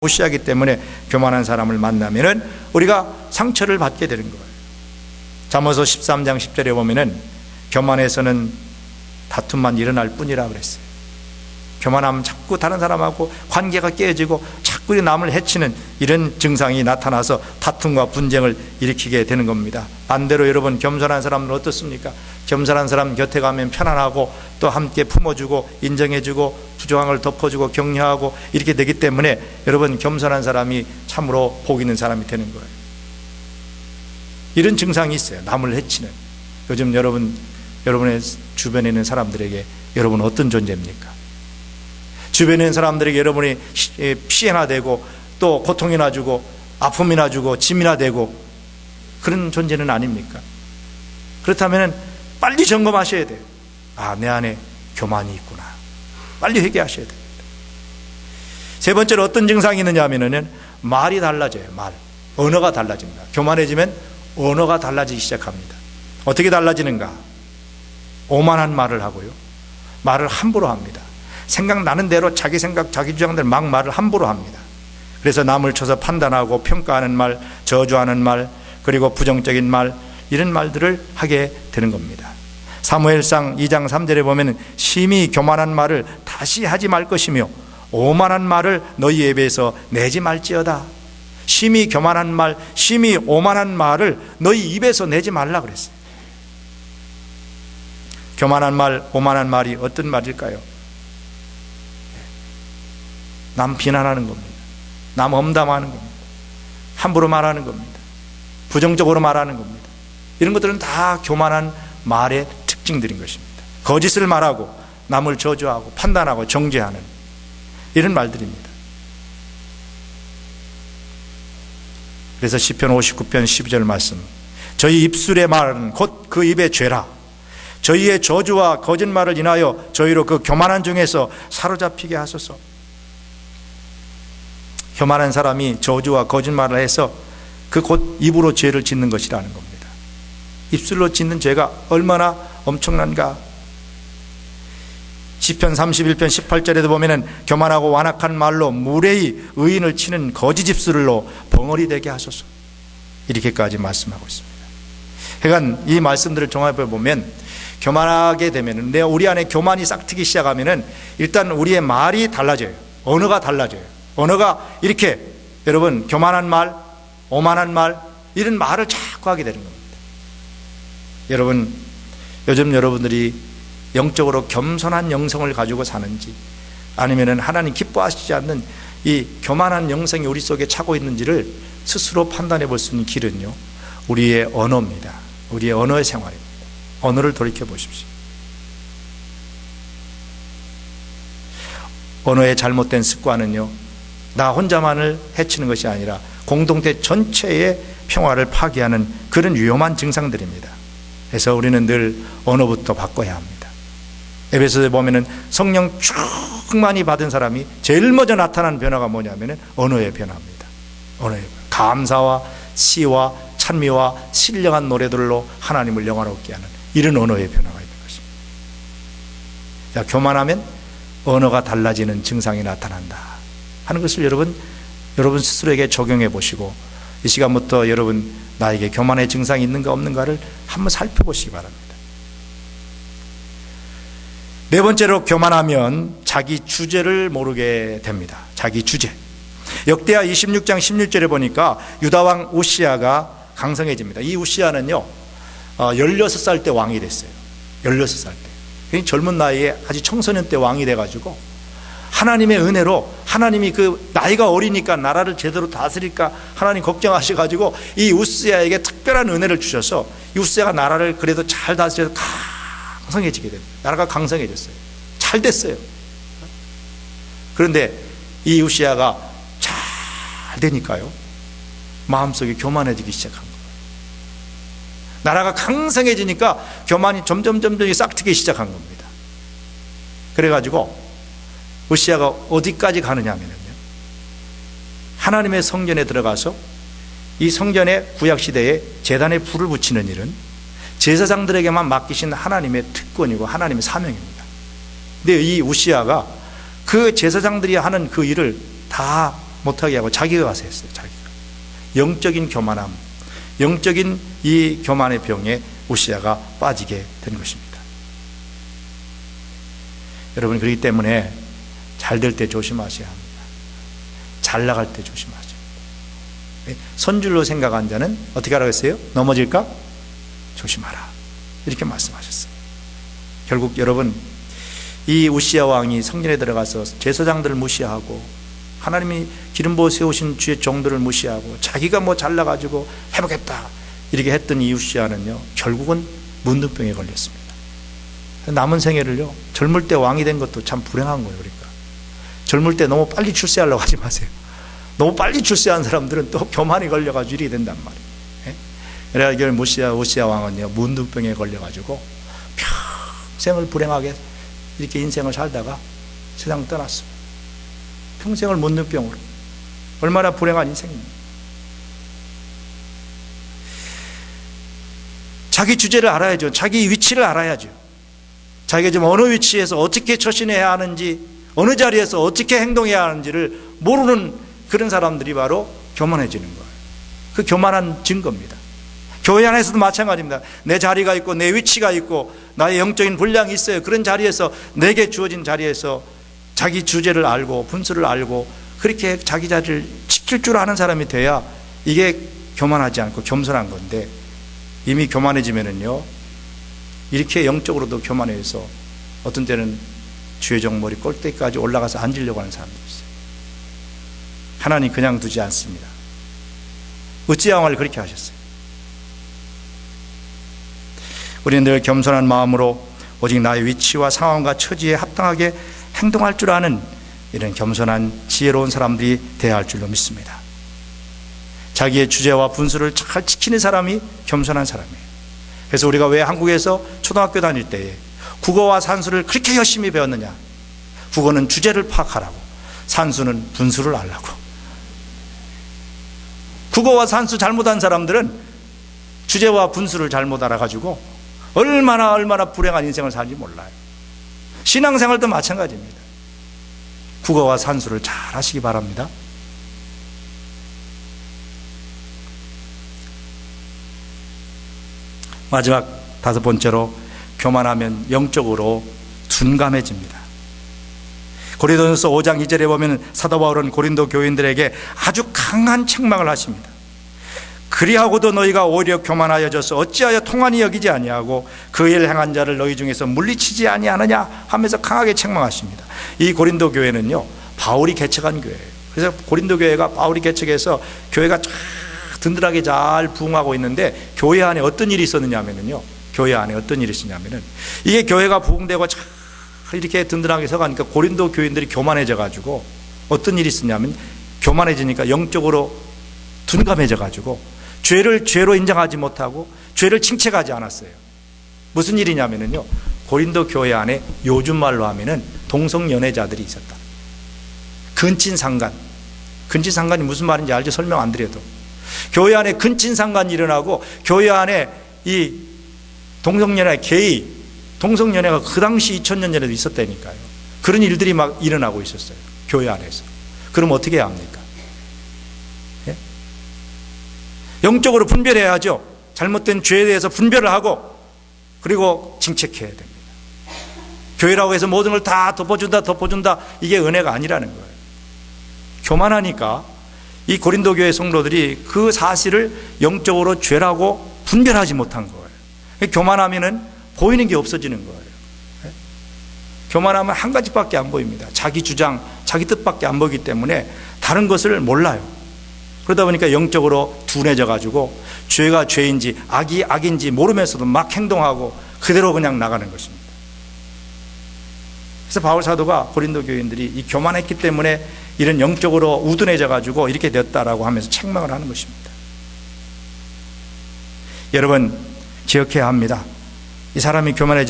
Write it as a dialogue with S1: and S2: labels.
S1: 무시하기 때문에 교만한 사람을 만나면은 우리가 상처를 받게 되는 거예요. 잠언서 13장 10절에 보면은 교만에서는 다툼만 일어날 뿐이라 그랬어요. 교만하면 자꾸 다른 사람하고 관계가 깨어지고 자꾸 남을 해치는 이런 증상이 나타나서 다툼과 분쟁을 일으키게 되는 겁니다. 반대로 여러분, 겸손한 사람은 어떻습니까? 겸손한 사람 곁에 가면 편안하고 또 함께 품어주고 인정해주고 부정함을 덮어주고 격려하고 이렇게 되기 때문에 여러분, 겸손한 사람이 참으로 복 있는 사람이 되는 거예요. 이런 증상이 있어요. 남을 해치는. 요즘 여러분의 주변에 있는 사람들에게 여러분 어떤 존재입니까? 주변에 있는 사람들에게 여러분이 피해나 되고 또 고통이나 주고 아픔이나 주고 짐이나 되고 그런 존재는 아닙니까? 그렇다면 빨리 점검하셔야 돼요. 아, 내 안에 교만이 있구나. 빨리 회개하셔야 됩니다. 세 번째로 어떤 증상이 있느냐 하면은 말이 달라져요. 말. 언어가 달라집니다. 교만해지면 언어가 달라지기 시작합니다. 어떻게 달라지는가? 오만한 말을 하고요. 말을 함부로 합니다. 생각나는 대로 자기 생각, 자기 주장대로 막 말을 함부로 합니다. 그래서 남을 쳐서 판단하고 평가하는 말, 저주하는 말, 그리고 부정적인 말, 이런 말들을 하게 되는 겁니다. 사무엘상 2장 3절에 보면 심히 교만한 말을 다시 하지 말 것이며 오만한 말을 너희 입에서 내지 말지어다. 심히 교만한 말, 심히 오만한 말을 너희 입에서 내지 말라 그랬어요. 교만한 말, 오만한 말이 어떤 말일까요? 남 비난하는 겁니다. 남 험담하는 겁니다. 함부로 말하는 겁니다. 부정적으로 말하는 겁니다. 이런 것들은 다 교만한 말의 특징들인 것입니다. 거짓을 말하고 남을 저주하고 판단하고 정죄하는 이런 말들입니다. 그래서 시편 59편 12절 말씀, 저희 입술의 말은 곧 그 입의 죄라. 저희의 저주와 거짓말을 인하여 저희로 그 교만한 중에서 사로잡히게 하소서. 교만한 사람이 저주와 거짓말을 해서 그 곧 입으로 죄를 짓는 것이라는 겁니다. 입술로 짓는 죄가 얼마나 엄청난가. 시편 31편 18절에도 보면은 교만하고 완악한 말로 무례히 의인을 치는 거짓 입술로 벙어리 되게 하소서, 이렇게까지 말씀하고 있습니다. 그러니까 이 말씀들을 종합해 보면 교만하게 되면은, 우리 안에 교만이 싹트기 시작하면은 일단 우리의 말이 달라져요. 언어가 달라져요. 언어가 이렇게 여러분, 교만한 말, 오만한 말, 이런 말을 자꾸 하게 되는 겁니다. 여러분, 요즘 여러분들이 영적으로 겸손한 영성을 가지고 사는지 아니면은 하나님 기뻐하시지 않는 이 교만한 영성이 우리 속에 차고 있는지를 스스로 판단해 볼 수 있는 길은요, 우리의 언어입니다. 우리의 언어의 생활입니다. 언어를 돌이켜 보십시오. 언어의 잘못된 습관은요, 나 혼자만을 해치는 것이 아니라 공동체 전체의 평화를 파괴하는 그런 위험한 증상들입니다. 그래서 우리는 늘 언어부터 바꿔야 합니다. 에베소서에 보면은 성령 충만히 받은 사람이 제일 먼저 나타나는 변화가 뭐냐면은 언어의 변화입니다. 언어의 변화. 감사와 시와 찬미와 신령한 노래들로 하나님을 영화롭게 하는 이런 언어의 변화가 있는 것입니다. 자, 교만하면 언어가 달라지는 증상이 나타난다 하는 것을 여러분 스스로에게 적용해 보시고, 이 시간부터 여러분 나에게 교만의 증상이 있는가 없는가를 한번 살펴보시기 바랍니다. 네 번째로, 교만하면 자기 주제를 모르게 됩니다. 자기 주제. 역대하 26장 16절에 보니까 유다왕 우시야가 강성해집니다. 이 우시야는요 16살 때 왕이 됐어요. 16살 때. 젊은 나이에 아직 청소년 때 왕이 돼가지고 하나님의 은혜로, 하나님이 그 나이가 어리니까 나라를 제대로 다스릴까 하나님 걱정하셔가지고 이 우시야에게 특별한 은혜를 주셔서 이 우시야가 나라를 그래도 잘 다스려서 강성해지게 됩니다. 나라가 강성해졌어요. 잘 됐어요. 그런데 이 우시야가 잘 되니까요, 마음속에 교만해지기 시작한 거예요. 나라가 강성해지니까 교만이 점점 싹트기 시작한 겁니다. 그래가지고 우시야가 어디까지 가느냐 하면요, 하나님의 성전에 들어가서 이 성전의 구약시대에 제단에 불을 붙이는 일은 제사장들에게만 맡기신 하나님의 특권이고 하나님의 사명입니다. 근데 이 우시야가 그 제사장들이 하는 그 일을 다 못하게 하고 자기가 가서 했어요. 자기가. 영적인 교만함, 영적인 이 교만의 병에 우시야가 빠지게 된 것입니다. 여러분, 그렇기 때문에 잘 될 때 조심하셔야 합니다. 잘 나갈 때 조심하셔야 합니다. 선줄로 생각한 자는 어떻게 하라고 했어요? 넘어질까? 조심하라, 이렇게 말씀하셨어요. 결국 여러분, 이 우시야 왕이 성전에 들어가서 제사장들을 무시하고 하나님이 기름 부어 세우신 주의 종들을 무시하고 자기가 뭐 잘나가지고 해보겠다 이렇게 했던 이 우시야는요, 결국은 문둥병에 걸렸습니다. 남은 생애를요, 젊을 때 왕이 된 것도 참 불행한 거예요. 그러니까 젊을 때 너무 빨리 출세하려고 하지 마세요. 너무 빨리 출세한 사람들은 또 교만이 걸려가지고 이렇게 된단 말이에요. 그래서 우시야 왕은요, 문둥병에 걸려가지고 평생을 불행하게 이렇게 인생을 살다가 세상 떠났습니다. 평생을 문둥병으로. 얼마나 불행한 인생입니다. 자기 주제를 알아야죠. 자기 위치를 알아야죠. 자기가 지금 어느 위치에서 어떻게 처신해야 하는지, 어느 자리에서 어떻게 행동해야 하는지를 모르는 그런 사람들이 바로 교만해지는 거예요. 그 교만한 증거입니다. 교회 안에서도 마찬가지입니다. 내 자리가 있고 내 위치가 있고 나의 영적인 분량이 있어요. 그런 자리에서, 내게 주어진 자리에서 자기 주제를 알고 분수를 알고 그렇게 자기 자리를 지킬 줄 아는 사람이 돼야 이게 교만하지 않고 겸손한 건데, 이미 교만해지면은요, 이렇게 영적으로도 교만해서 어떤 때는 주의 종 머리 꼴대기까지 올라가서 앉으려고 하는 사람도 있어요. 하나님 그냥 두지 않습니다. 우시야 왕을 그렇게 하셨어요. 우리는 늘 겸손한 마음으로 오직 나의 위치와 상황과 처지에 합당하게 행동할 줄 아는 이런 겸손한 지혜로운 사람들이 되어야 할 줄로 믿습니다. 자기의 주제와 분수를 잘 지키는 사람이 겸손한 사람이에요. 그래서 우리가 왜 한국에서 초등학교 다닐 때에 국어와 산수를 그렇게 열심히 배웠느냐? 국어는 주제를 파악하라고, 산수는 분수를 알라고. 국어와 산수 잘못한 사람들은 주제와 분수를 잘못 알아가지고 얼마나 불행한 인생을 살지 몰라요. 신앙생활도 마찬가지입니다. 국어와 산수를 잘 하시기 바랍니다. 마지막 다섯 번째로, 교만하면 영적으로 둔감해집니다. 고린도전서 5장 2절에 보면 사도 바울은 고린도 교인들에게 아주 강한 책망을 하십니다. 그리하고도 너희가 오히려 교만하여져서 어찌하여 통한이 여기지 아니하고 그 일 행한 자를 너희 중에서 물리치지 아니하느냐 하면서 강하게 책망하십니다. 이 고린도 교회는요, 바울이 개척한 교회예요. 그래서 고린도 교회가 바울이 개척해서 교회가 쫙 든든하게 잘 부흥하고 있는데, 교회 안에 어떤 일이 있었느냐면요, 교회 안에 어떤 일이 있었냐면은, 이게 교회가 부흥되고 쫙 이렇게 든든하게 서가니까 고린도 교인들이 교만해져 가지고 어떤 일이 있었냐면, 교만해지니까 영적으로 둔감해져 가지고 죄를 죄로 인정하지 못하고 죄를 칭책하지 않았어요. 무슨 일이냐면요, 고린도 교회 안에 요즘 말로 하면은 동성연애자들이 있었다. 근친상간. 근친상간이 무슨 말인지 알죠? 설명 안 드려도. 교회 안에 근친상간이 일어나고 교회 안에 이 동성연애, 게이, 동성연애가 그 당시 2000년 전에도 있었다니까요. 그런 일들이 막 일어나고 있었어요. 교회 안에서. 그럼 어떻게 해야 합니까? 예? 영적으로 분별해야죠. 잘못된 죄에 대해서 분별을 하고, 그리고 징책해야 됩니다. 교회라고 해서 모든 걸 다 덮어준다 이게 은혜가 아니라는 거예요. 교만하니까 이 고린도 교회 성도들이 그 사실을 영적으로 죄라고 분별하지 못한 거예요. 교만하면은 보이는 게 없어지는 거예요. 교만하면 한 가지밖에 안 보입니다. 자기 주장, 자기 뜻밖에 안 보이기 때문에 다른 것을 몰라요. 그러다 보니까 영적으로 둔해져 가지고 죄가 죄인지 악이 악인지 모르면서도 막 행동하고 그대로 그냥 나가는 것입니다. 그래서 바울 사도가 고린도 교인들이 이 교만했기 때문에 이런 영적으로 우둔해져 가지고 이렇게 되었다라고 하면서 책망을 하는 것입니다. 여러분, 기억해야 합니다. 이 사람이 교만해지